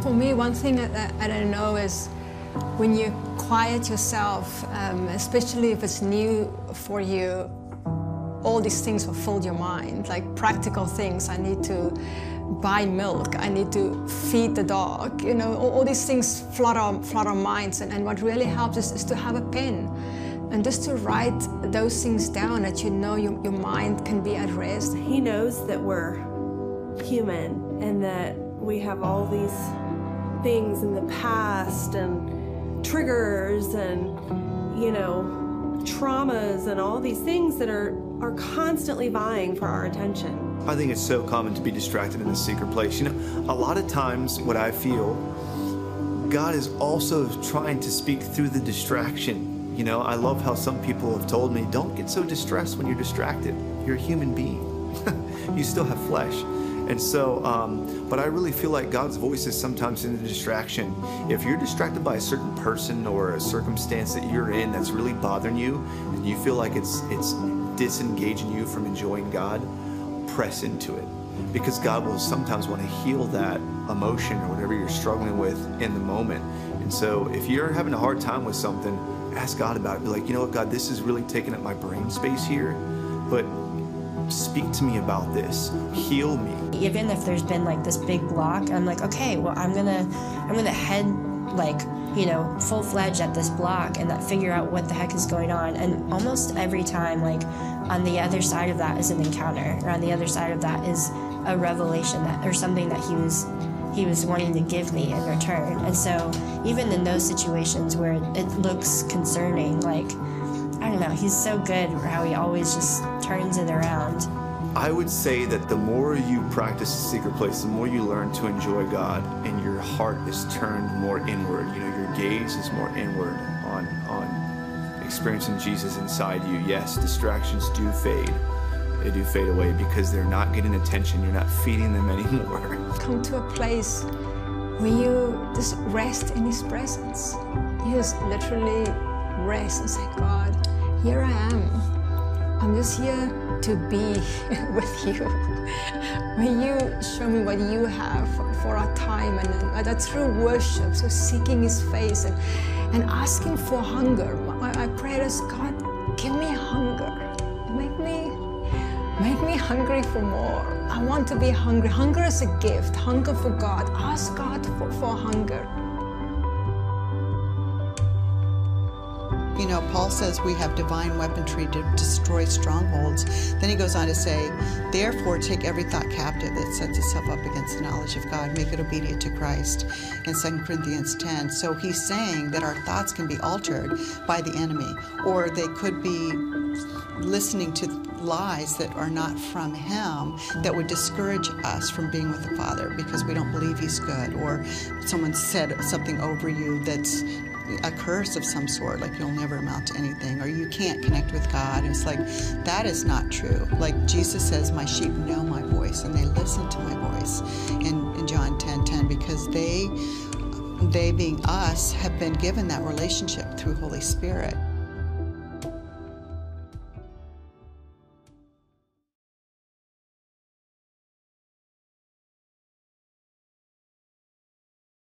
For me, one thing that I don't know is when you quiet yourself, especially if it's new for you, all these things will fill your mind, like practical things. I need to buy milk, I need to feed the dog, you know, all these things flood our minds. And what really helps is to have a pen and just to write those things down, that you know your mind can be at rest. He knows that we're human and that we have all these things in the past and triggers and, you know, traumas and all these things that are constantly vying for our attention. I think it's so common to be distracted in the secret place. You know, a lot of times what I feel, God is also trying to speak through the distraction. You know, I love how some people have told me, don't get so distressed when you're distracted. You're a human being. You still have flesh. And so, but I really feel like God's voice is sometimes in the distraction. If you're distracted by a certain person or a circumstance that you're in that's really bothering you, and you feel like it's disengaging you from enjoying God, press into it. Because God will sometimes want to heal that emotion or whatever you're struggling with in the moment. And so if you're having a hard time with something, ask God about it. Be like, you know what, God, this is really taking up my brain space here, but speak to me about this. Heal me. Even if there's been like this big block, I'm like, okay, well, I'm gonna head like, you know, full-fledged at this block and figure out what the heck is going on. And almost every time, like, on the other side of that is an encounter, or on the other side of that is a revelation or something that he was wanting to give me in return. And so even in those situations where it looks concerning, like, I don't know, he's so good how he always just turns it around. I would say that the more you practice the secret place, the more you learn to enjoy God, and your heart is turned more inward. You know, your gaze is more inward on experiencing Jesus inside you. Yes, distractions do fade. They do fade away because they're not getting attention. You're not feeding them anymore. Come to a place where you just rest in His presence. You just literally rest and say, God, here I am. I'm just here to be with you. Will you show me what you have for our time? And that's through worship, so seeking His face and asking for hunger. I pray this, God, give me hunger. Make me hungry for more. I want to be hungry. Hunger is a gift. Hunger for God. Ask God for hunger. You know, Paul says we have divine weaponry to destroy strongholds. Then he goes on to say, therefore take every thought captive that sets itself up against the knowledge of God. Make it obedient to Christ in 2 Corinthians 10. So he's saying that our thoughts can be altered by the enemy, or they could be listening to lies that are not from Him that would discourage us from being with the Father because we don't believe He's good, or someone said something over you that's a curse of some sort, like you'll never amount to anything, or you can't connect with God. And it's like, that is not true. Like Jesus says, my sheep know my voice and they listen to my voice in John 10:10, because they being us have been given that relationship through Holy Spirit.